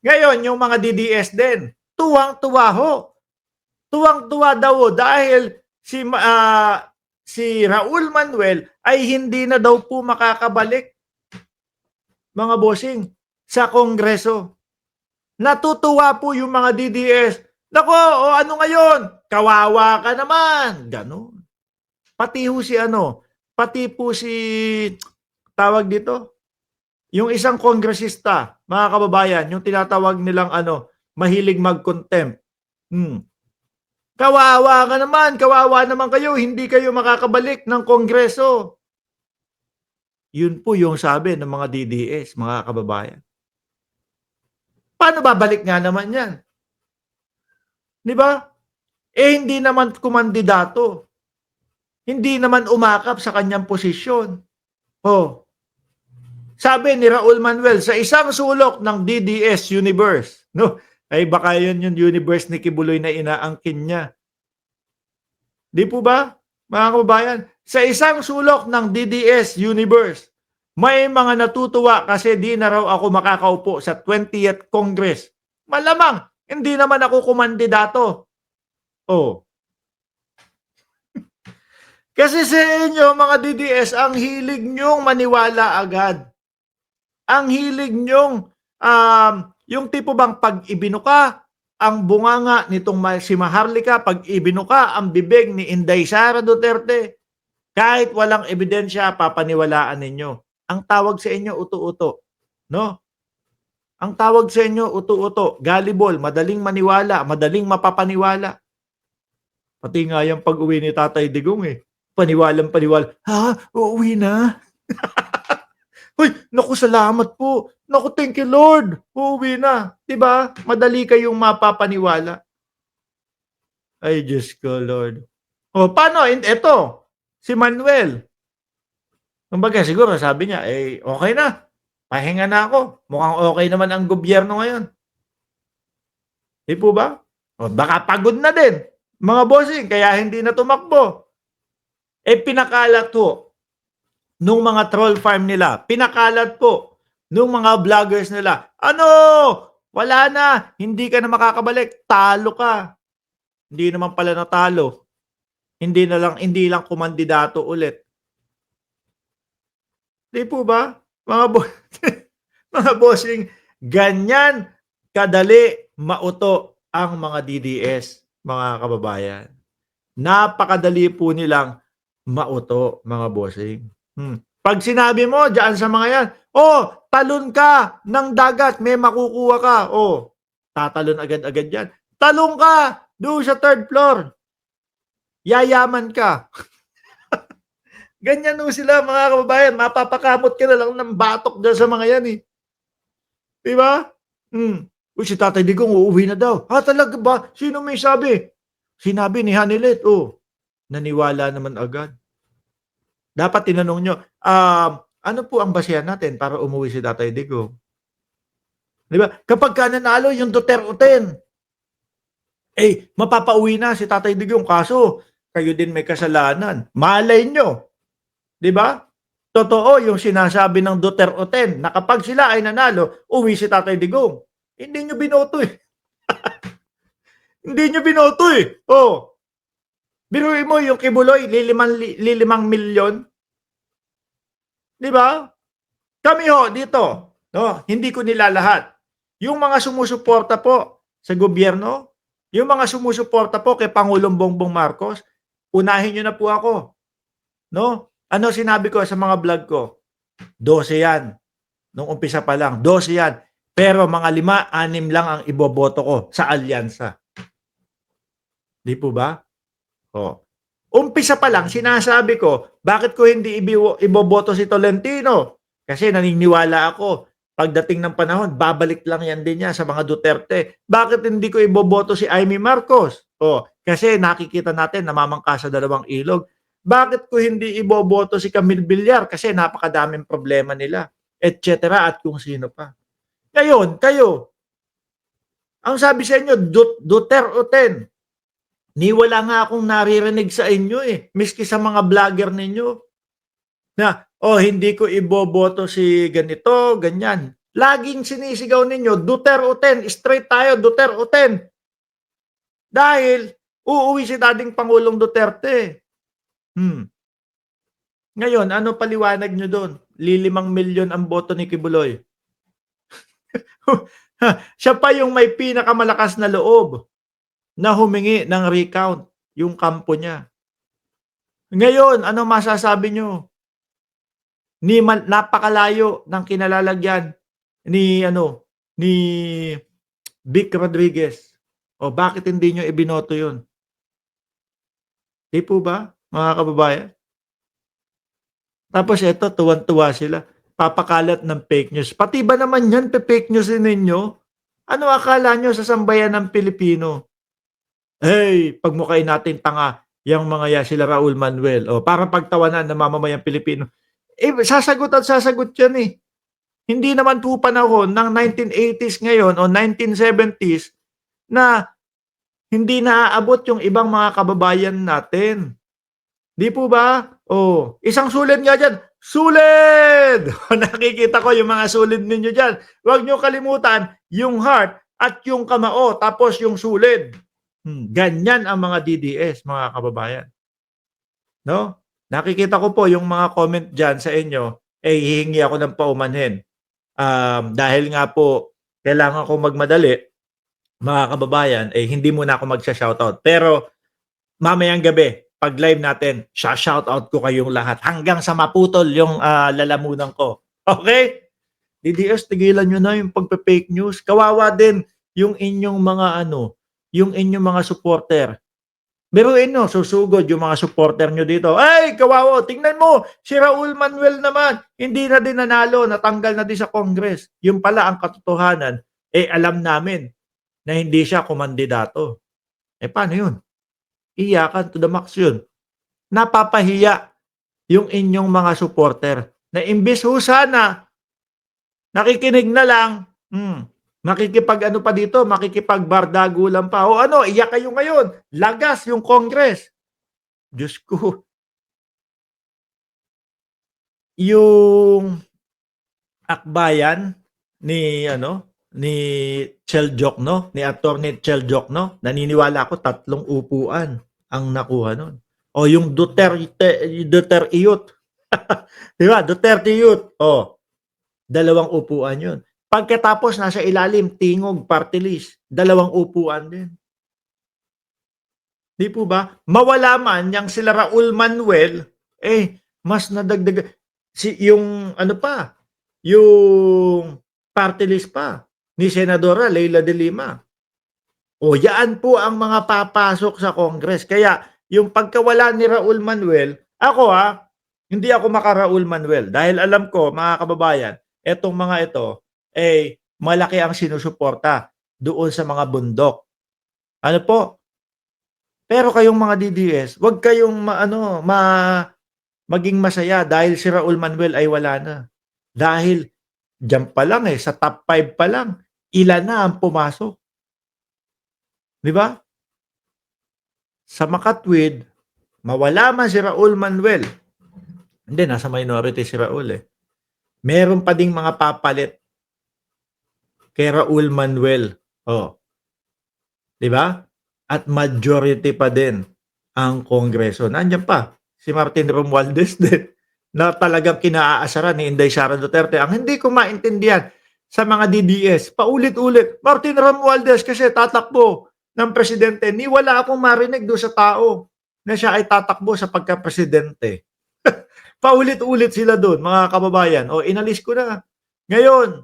Ngayon, yung mga DDS din, tuwang-tuwa ho. Tuwang-tuwa daw ho dahil si Raul Manuel ay hindi na daw po makakabalik, mga bossing, sa Kongreso. Natutuwa po yung mga DDS. Nako, o ano ngayon? Kawawa ka naman. Ganon. Pati ho si pati po si, tawag dito, yung isang kongresista, mga kababayan, yung tinatawag nilang mahilig mag-contempt. Kawawa ka naman, kawawa naman kayo, hindi kayo makakabalik ng Kongreso. Yun po yung sabi ng mga DDS, mga kababayan. Paano babalik nga naman yan? Di ba? Hindi naman kumandidato. Hindi naman umakap sa kanyang posisyon. Sabi ni Raul Manuel, sa isang sulok ng DDS universe, no? Ay baka yun yung universe ni Kibuloy na inaangkin niya. Di po ba, mga kababayan? Sa isang sulok ng DDS universe, may mga natutuwa kasi di na raw ako makakaupo sa 20th Congress. Malamang, hindi naman ako kumandidato. Kasi sa inyo, mga DDS, ang hilig nyong maniwala agad. Ang hilig nyong, yung tipo bang pag ibinuka, ang bunganga nitong si Maharlika, pag ibinuka ang bibig ni Inday Sara Duterte, kahit walang ebidensya, papaniwalaan ninyo. Ang tawag sa inyo, uto-uto. No? Ang tawag sa inyo, uto-uto. Gullible, madaling maniwala, madaling mapapaniwala. Pati nga yung pag-uwi ni Tatay Digong paniwalang paniwala. Ha? Uuwi na? Hoy, naku, salamat po. Naku, thank you Lord. Uuwi na. Diba? Madali kayong mapapaniwala. Ay, Diyos ko, Lord. Paano? Ito, si Manuel. Kumbaga, siguro sabi niya, okay na. Pahinga na ako. Mukhang okay naman ang gobyerno ngayon. Di po ba? Baka pagod na din. Mga bossing, kaya hindi na tumakbo. Pinakalat po nung mga troll farm nila. Pinakalat po nung mga vloggers nila. Wala na. Hindi ka na makakabalik. Talo ka. Hindi naman pala natalo. Hindi lang kumandidato ulit. Di po ba? Mga bossing, ganyan kadali mauto ang mga DDS, mga kababayan. Napakadali po nilang mauto, mga bossing. Pag sinabi mo diyan sa mga yan, talon ka ng dagat, may makukuha ka. Tatalon agad-agad yan. Talon ka doon sa 3rd floor. Yayaman ka. Ganyan sila, mga kababayan. Mapapakamot ka na lang ng batok dyan sa mga yan Diba? Si Tatay Digong uuwi na daw. Talaga ba? Sino may sabi? Sinabi ni Hanilet. Naniwala naman agad. Dapat tinanong nyo, ano po ang basehan natin para umuwi si Tatay Digong? Diba? Kapag ka nanalo yung Duterte, mapapauwi na si Tatay Digong. Kaso, kayo din may kasalanan. Malay nyo. Diba? Totoo yung sinasabi ng Duterte na kapag sila ay nanalo, uwi si Tatay Digong. Hindi nyo binoto Hindi nyo binoto Biruin mo yung Kibuloy, lilimang milyon. Di ba? Kami dito, hindi ko nilalahat. Yung mga sumusuporta po sa gobyerno, yung mga sumusuporta po kay Pangulong Bongbong Marcos, unahin nyo na po ako. Ano sinabi ko sa mga vlog ko? 12 yan. Nung umpisa pa lang, 12 yan. Pero mga 5, 6 lang ang iboboto ko sa alyansa. Di po ba? Umpisa pa lang, sinasabi ko, bakit ko hindi iboboto si Tolentino? Kasi naniniwala ako, pagdating ng panahon, babalik lang yan din niya sa mga Duterte. Bakit hindi ko iboboto si Amy Marcos? Kasi nakikita natin, namamangka sa 2 ilog. Bakit ko hindi iboboto si Camille Villar? Kasi napakadaming problema nila, etc. At kung sino pa. Ngayon, kayo, ang sabi sa inyo, Duterte, wala nga akong naririnig sa inyo miski sa mga vlogger ninyo. Na, hindi ko iboboto si ganito, ganyan. Laging sinisigaw ninyo, Duterte, straight tayo, Duterte. Dahil uuwi si dating Pangulong Duterte. Hmm. Ngayon, ano paliwanag nyo doon? Lilimang milyon ang boto ni Kibuloy. Siya pa yung may pinakamalakas na loob na humingi ng recount, yung kampo niya. Ngayon, ano masasabi nyo? Napakalayo ng kinalalagyan ni Vic Rodriguez. O bakit hindi nyo ibinoto yun? Di po ba, mga kababayan? Tapos ito, tuwan-tuwa sila. Papakalat ng fake news. Pati ba naman yan, fake news din ninyo? Ano akala nyo sa sambayan ng Pilipino? Hey, pagmukhain natin tanga, yang mga yan, sila Raul Manuel. O, para pagtawanan ng mamamayang Pilipino. Sasagot at sasagot yan eh. Hindi naman po panahon ng 1980s ngayon o 1970s na hindi naaabot yung ibang mga kababayan natin. Di po ba? Oh, isang sulid nga dyan. Sulid! Nakikita ko yung mga sulid ninyo dyan. Huwag nyo kalimutan yung heart at yung kamao, tapos yung sulid. Ganyan ang mga DDS, mga kababayan. No? Nakikita ko po yung mga comment dyan sa inyo, hihingi ako ng paumanhin. Dahil nga po, kailangan ko magmadali, mga kababayan, hindi muna ako magsha-shoutout. Pero, mamayang gabi, pag live natin, shoutout ko kayong lahat hanggang sa maputol yung lalamunan ko. Okay? DDS, tigilan nyo na yung pagpe-fake news. Kawawa din yung inyong mga yung inyong mga supporter. Biruin nyo, susugod yung mga supporter nyo dito. Ay, kawawa, tingnan mo, si Raul Manuel naman, hindi na din nanalo, natanggal na din sa Congress. Yung pala ang katotohanan, alam namin na hindi siya kumandidato. Paano yun? Iyakan to the max yun. Napapahiya yung inyong mga supporter na imbis ho sana nakikinig na lang, makikipagbardago lang pa. O ano, iyak kayo ngayon. Lagas yung Congress. Diyos ko. Yung akbayan ni Cheljokno, ni Attorney Cheljokno, naniniwala ako 3 upuan ang nakuha nun. O yung Duterte Youth. Di ba? Duterte Youth. O, 2 upuan yun. Pagkatapos nasa ilalim, Tingog Party List, 2 upuan din. Di po ba? Mawala man yang sila Raul Manuel, mas nadagdag yung yung party list pa ni Senadora Leila de Lima. O yaan po ang mga papasok sa Congress. Kaya yung pagkawala ni Raul Manuel, ako hindi ako maka-Raul Manuel dahil alam ko, mga kababayan, etong mga ito, malaki ang sinusuporta doon sa mga bundok. Ano po? Pero kayong mga DDS, wag kayong maging masaya dahil si Raul Manuel ay wala na. Dahil diyan pa lang sa top 5 pa lang, ilan na ang pumasok. Di ba? Sa Makatwid, mawala man si Raul Manuel. Hindi, nasa minority si Raul Meron pa ding mga papalit kay Raul Manuel. Di ba? At majority pa din ang Kongreso. Nandiyan pa si Martin Romualdez din na talagang kinaasaran ni Inday Sara Duterte. Ang hindi ko maintindihan sa mga DDS, paulit-ulit, Martin Romualdez kasi tatakbo ng presidente. Ni wala akong marinig doon sa tao na siya ay tatakbo sa pagka-presidente. Paulit-ulit sila doon, mga kababayan. Inalis ko na. Ngayon,